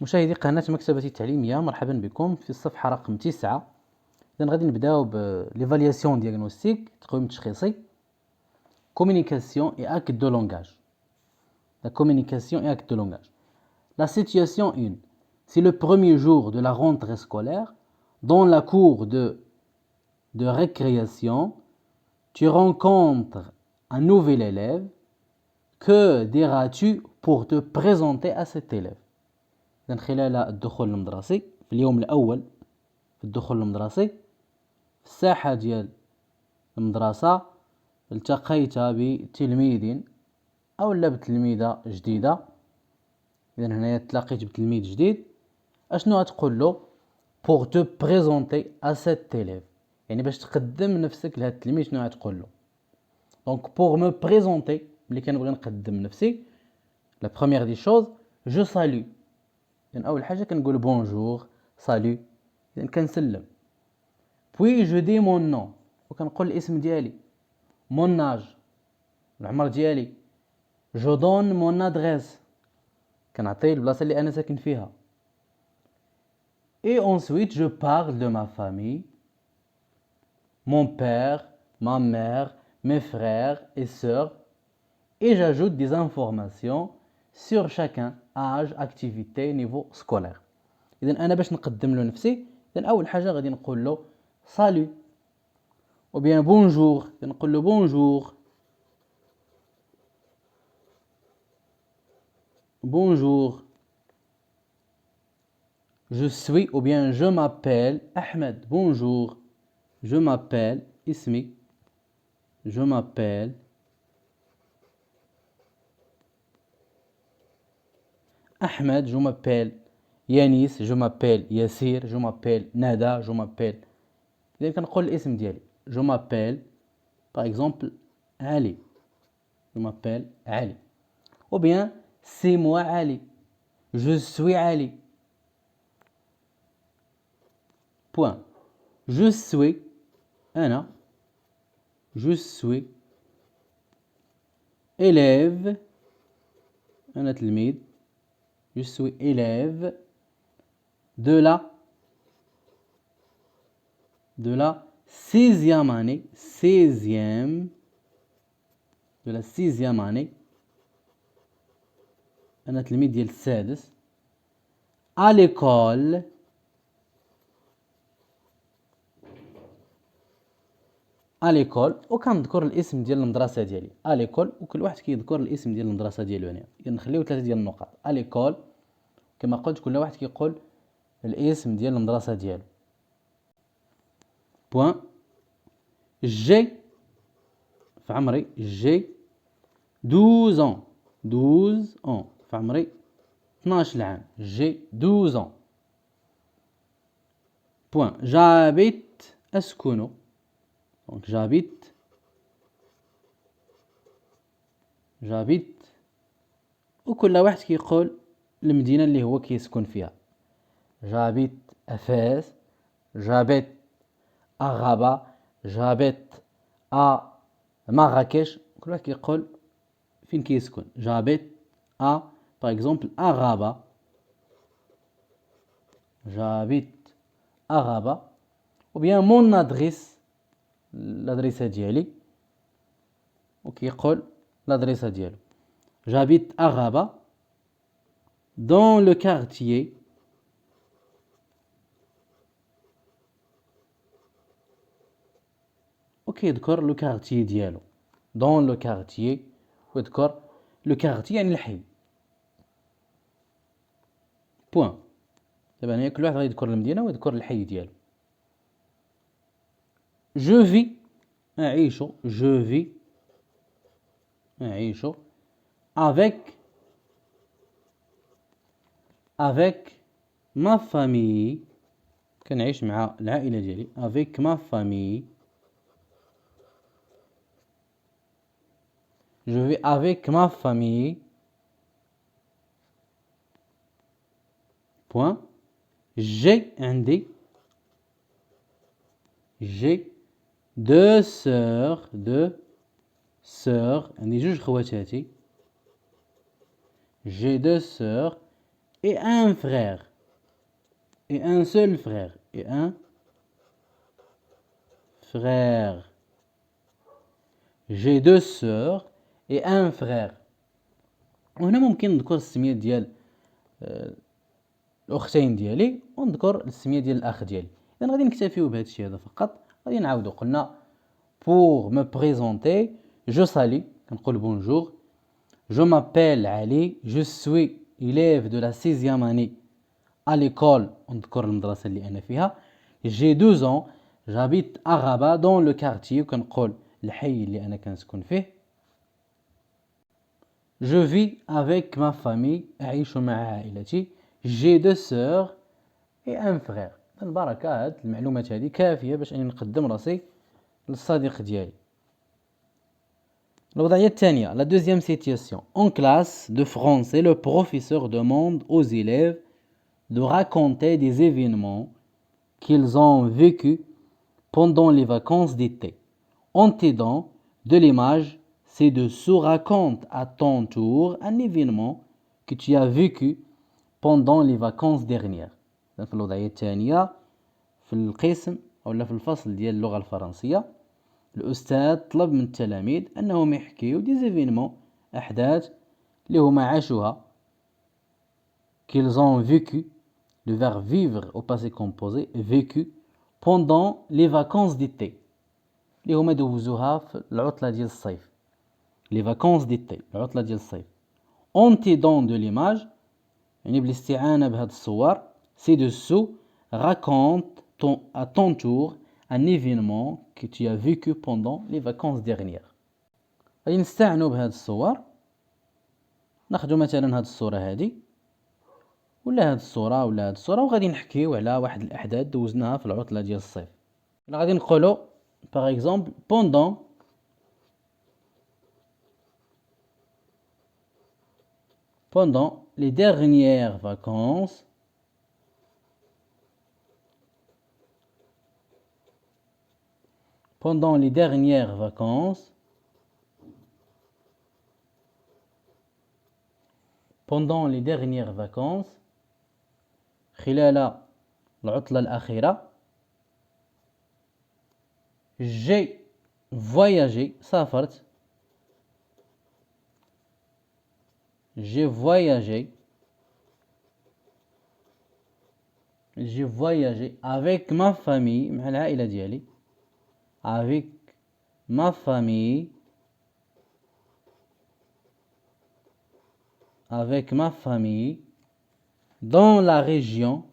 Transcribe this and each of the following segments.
مشاهدي قناة مكتبة التعليمية، مرحبا بكم في الصفحة رقم 9. إذن غادي نبداو بليفالياسيون ديagnostic، تقويم تشخيصي. Communication et acte de langage. La communication et acte de langage. La situation 1. C'est le premier jour de la rentrée scolaire. Dans la cour de récréation, tu rencontres un nouvel élève. Que diras-tu pour te présenter à cet élève؟ إذن خلال الدخول المدرسي في اليوم الأول في الدخول المدرسي في الساحة ديال المدرسة التقيت بتلميذ أو لا بتلميذة جديدة. إذن هنايا تلاقيت بتلميذ جديد، أشنو غتقول له؟ pour te présenter à cet élève، يعني باش تقدم نفسك لهاد التلميذ شنو غتقول له؟ donc pour me présenter، ملي كنبغي نقدم نفسي la première des choses je salue، يعني أول حاجة كنقول بونجور سالو، يعني كنسلم. puis je dis mon nom، وكنقول الاسم ديالي، mon âge العمر ديالي، je donne mon adresse كنعطي البلاصة اللي أنا ساكن فيها. et ensuite je parle de ma famille، mon père ma mère mes frères et sœurs، et j'ajoute des informations sur chacun، âge activité niveau scolaire. إذن أنا باش نقدم له نفسي، إذن أول حاجة غادي نقول له سالو، ou bien bonjour، نقول له bonjour bonjour je suis ou bien je m'appelle Ahmed. bonjour je m'appelle اسمي، je m'appelle Ahmed، je m'appelle Yanis، je m'appelle Yassir، je m'appelle Nada، je m'appelle. إذا كنقول الاسم ديالي je m'appelle par exemple Ali، je m'appelle Ali، ou bien c'est moi Ali، je suis Ali. point. je suis أنا je suis élève، أنا تلميذ، je suis élève de la sixième année، de la sixième année، أنا تلميذ ديال السادس. à l'école، à l'école، وكنذكر الاسم ديال المدرسة ديالي à l'école، وكل واحد كيذكر الاسم ديال المدرسة ديالو هنا. يعني نخليو 3 ديال النقاط à l'école، كما قلت كل واحد كيقول الاسم ديال المدرسة ديالو. point. j'ai في عمري j'ai 12 ans، 12 ans في عمري 12 عام، j'ai 12 ans. point. j'habite أسكن، donc j'habite، وكل واحد كيقول المدينة اللي هو كيسكن فيها. j'habite أفاس، j'habite à Rabat، j'habite à Marrakech، كل واحد كيقول فين كيسكن. j'habite à par exemple à Rabat، j'habite à Rabat، ou bien mon adresse l'adresse ديالي، وكيقول l'adresse ديالو. j'habite à Rabat dans le quartier وكيذكر لو كارتيي ديالو dans le quartier، ويذكر لو كارتيي يعني الحي. point. دابا هنا كل واحد غيذكر المدينة ويذكر الحي ديالو. je vis أعيش، je vis أعيش avec ma famille، كنعيش مع العائلة ديالي avec ma famille. je vis avec ma famille. point. j'ai عندي j'ai deux sœurs، عندي جوج خواتاتي. j'ai deux sœurs et un frère. Et un seul frère. Et un frère. J'ai deux sœurs et un frère. وهنا ممكن نذكر السمية ديال الأختين ديالي ونذكر السمية ديال الأخ ديالي. إذا غادي نكتفيو بهذا الشيء هذا فقط. غادي نعاودو قلنا pour me présenter je salue كنقول bonjour. Je m'appelle Ali, je suis élève de la 6e année à l'école, ونذكر المدرسة اللي أنا فيها. J'ai 12 ans, j'habite à Rabat dans le quartier, وكنقول الحي اللي أنا كنسكن فيه. Je vis avec ma famille, أعيش مع عائلتي. J'ai deux sœurs et un frère. البركة هاد المعلومات هذه كافية باش أني نقدم راسي للصديق ديالي. الوضعية الثانية, la deuxième situation. En classe de français, le professeur demande aux élèves de raconter des événements qu'ils ont vécus pendant les vacances d'été. En t'aidant de l'image, c'est de raconte à ton tour un événement que tu as vécu pendant les vacances dernières. في الوضعية الثانية في القسم أو في الفصل ديال اللغة الفرنسية الأستاذ طلب من التلاميذ أنهم يحكيوا دي زيفينمون أحداث اللي هما عاشوها qu'ils ont vécu le verbe vivre au passé composé vécu pendant les vacances d'été اللي هما دوزوها في العطلة ديال الصيف les vacances d'été العطلة ديال الصيف en t'aidant de l'image يعني بالاستعانة بهاد الصور ci-dessous raconte à ton tour un événement que tu as vécu pendant les vacances dernières. غادي نستعنوا بهاد الصور ناخذوا مثلا هاد الصورة هادي ولا هاد الصورة ولا هاد الصورة وغادي نحكيو على واحد الأحداث دوزناها في العطلة ديال الصيف. غادي نقولوا par exemple pendant les dernières vacances pendant les dernières vacances خلال العطلة الأخيرة j'ai voyagé سافرت j'ai voyagé avec ma famille مع العائلة ديالي avec ma famille dans la région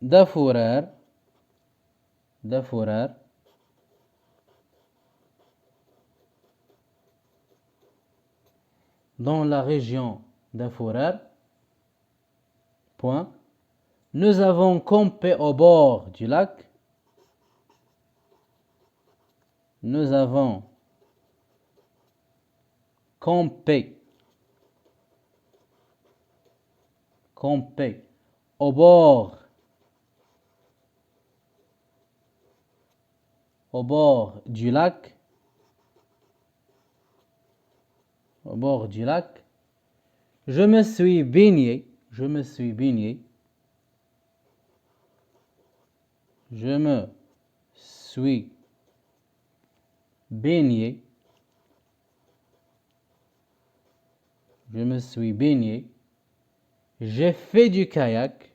d'Afourer dans la région d'Afourer. Point. Nous avons campé au bord du lac. Nous avons campé au bord du lac. Je me suis baigné. Je me suis baigné J'ai fait du kayak.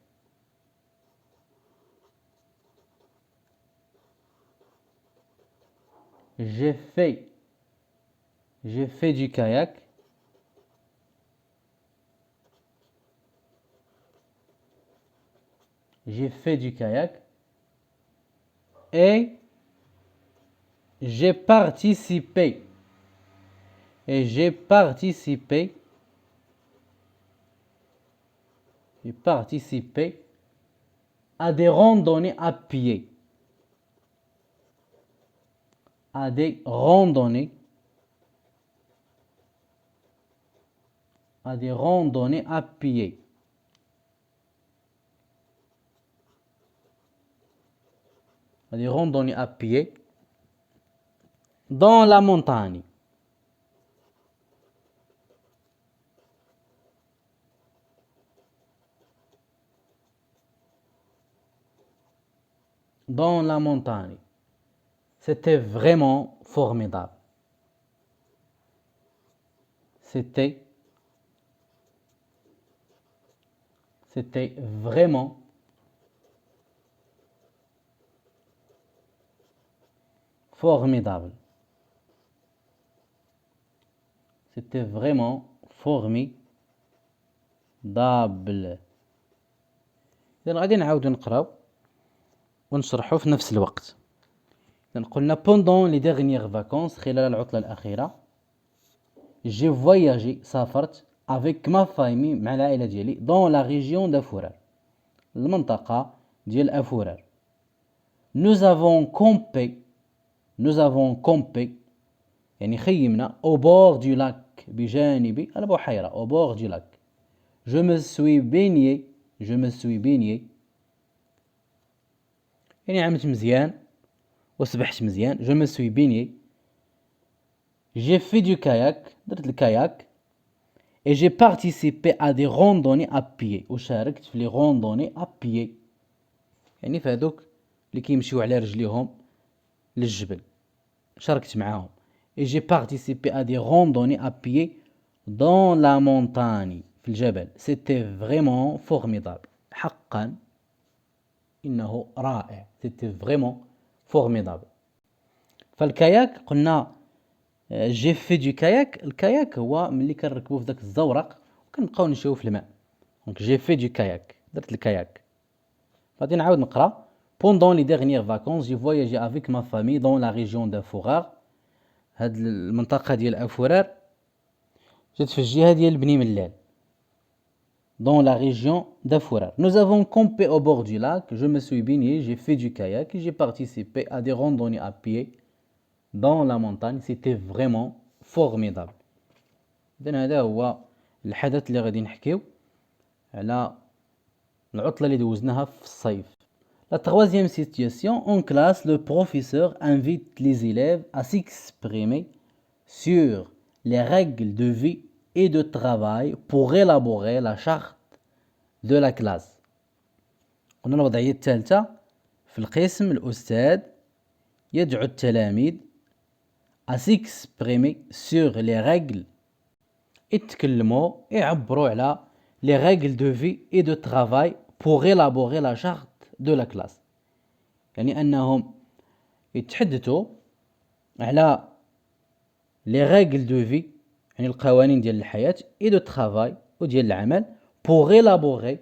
J'ai fait du kayak. Et j'ai participé à des randonnées à pied. des randonnées à pied dans la montagne. Dans la montagne. C'était vraiment formidable. C'était vraiment formidable. C'était vraiment formidable. إذا غادي نعاودو نقراو ونشرحو في نفس الوقت. إذا قلنا pendant les dernières vacances خلال العطلة الأخيرة j'ai voyagé سافرت avec ma famille مع العائلة ديالي dans la région d'Afourar المنطقة ديال أفورار. nous avons campé يعني خيمنا au bord du lac بجانب البحيرة au bord du lac. je me suis baigné يعني عملت مزيان وسبحت مزيان. je me suis baigné. j'ai fait du kayak درت الكاياك. et j'ai participé à des randonnées à pied وشاركت في les randonnées à pied يعني في هذوك اللي كيمشيو على رجليهم للجبل شاركت معاهم. et j'ai participé à des randonnées à pied dans la montagne في الجبل. c'était vraiment formidable. حقا إنه رائع. c'était vraiment formidable. فالكاياك قلنا جي في دو كاياك. الكاياك هو ملي كنركبو في داك الزورق وكنبقاو نمشيو في الماء. دونك جي في دو كاياك درت الكاياك. غادي نعاود نقرا. pendant les dernières vacances j'ai voyagé avec ma famille dans la région d'Afourar. هاد المنطقة ديال أفورار جات في الجهة ديال بني ملال. dans la région d'Afourar. nous avons campé au bord du lac. je me suis baigné. j'ai fait du kayak et j'ai participé à des randonnées à pied dans la montagne. c'était vraiment formidable. إذن هذا هو الحدث اللي غادي نحكيو على العطلة اللي دوزناها في الصيف. La troisième situation, en classe, le professeur invite les élèves à s'exprimer sur les règles de vie et de travail pour élaborer la charte de la classe. قلنا الوضعية الثالثة في القسم الأستاذ يدعو التلاميذ à s'exprimer sur les règles يتكلموا يعبروا على les règles de vie et de travail pour élaborer la charte de la classe. يعني أنهم يتحدثوا على les règles de vie يعني القوانين ديال الحياة et de travail وديال العمل pour élaborer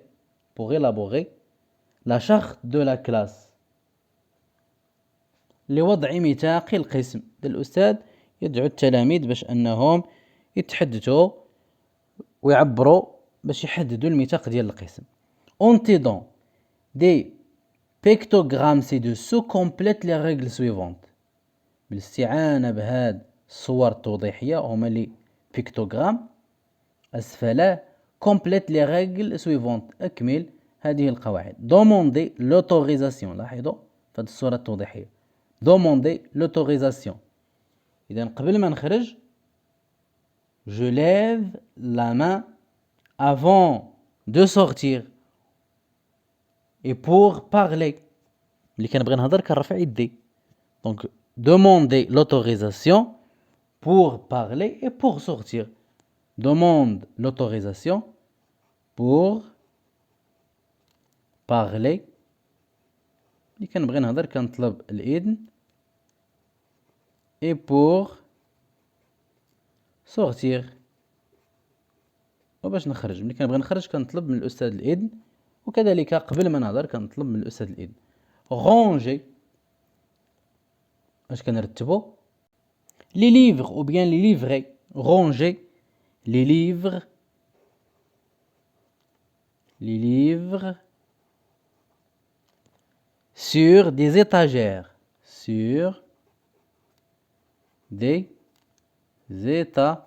la charte de la classe لوضع ميثاق القسم. الأستاذ يدعو التلاميذ باش أنهم يتحدثوا ويعبروا باش يحددوا الميثاق ديال القسم. en t'aidant des pictogrammes ci-dessous complète les règles suivantes. بالاستعانة بهاد الصور التوضيحية هما لي بيكتوغرام أسفله complète les règles suivantes أكمل هذه القواعد. demander l'autorisation. لاحظوا في هذه الصورة التوضيحية demander l'autorisation. إذا قبل ما نخرج je lève la main avant de sortir et pour parler. ملي كنبغي نهضر كنرفع يدي. donc demander l'autorisation pour parler et pour sortir. demande l'autorisation pour parler. ملي كنبغي نهضر كنطلب الإذن et pour sortir. وباش نخرج ملي كنبغي نخرج كنطلب من الأستاذ الإذن وكذلك قبل ما نهضر كنطلب من الأستاذ الإذن. ranger اش كنرتبو les livres ou bien les livrets. ranger les livres sur des étagères. sur des étagères.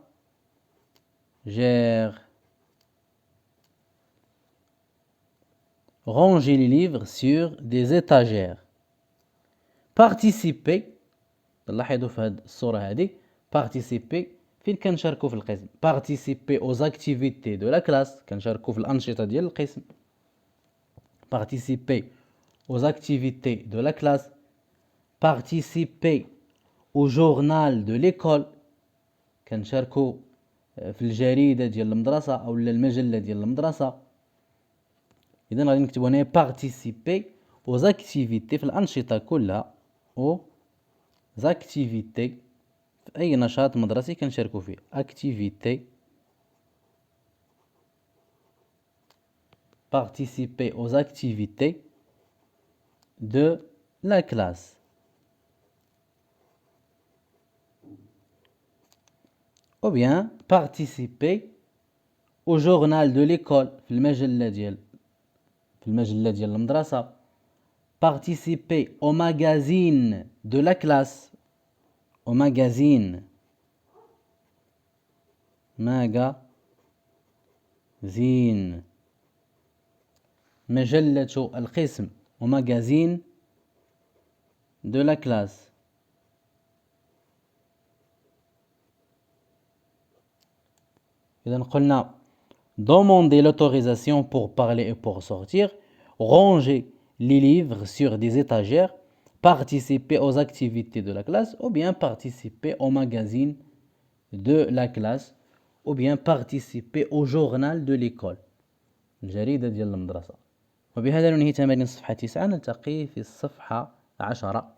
ranger les livres sur des étagères. participer لاحظوا في هذه الصورة هذه participer فين كنشاركوا في القسم participer aux activités de la classe كنشاركوا في الأنشطة ديال القسم participer aux activités de la classe participer au journal de l'école كنشاركوا في الجريدة ديال المدرسة أو المجلة ديال المدرسة. إذا غادي نكتبوا هنا participer aux activités في الأنشطة كلها aux activités في أي نشاط مدرسي كنشاركوا فيه activité participer aux activités de la classe. Ou bien participer au journal de l'école في المجلة ديال المدرسة. Participer au magazine de la classe. Au magazine. Magazine. مجلة القسم. Au magazine de la classe. إذا قلنا demander l'autorisation pour parler et pour sortir, ranger les livres sur des étagères, participer aux activités de la classe, ou bien participer au magazine de la classe, ou bien participer au journal de l'école. الجريدة ديال المدرسة. وبهذا ننهي تمارين الصفحة 9. نلتقي في الصفحة 10.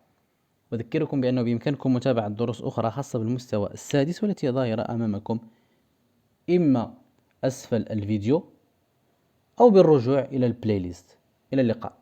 أذكركم بأنه بإمكانكم متابعة دروس أخرى خاصة بالمستوى السادس والتي ظاهرة أمامكم إما أسفل الفيديو أو بالرجوع إلى البلاي ليست. إلى اللقاء.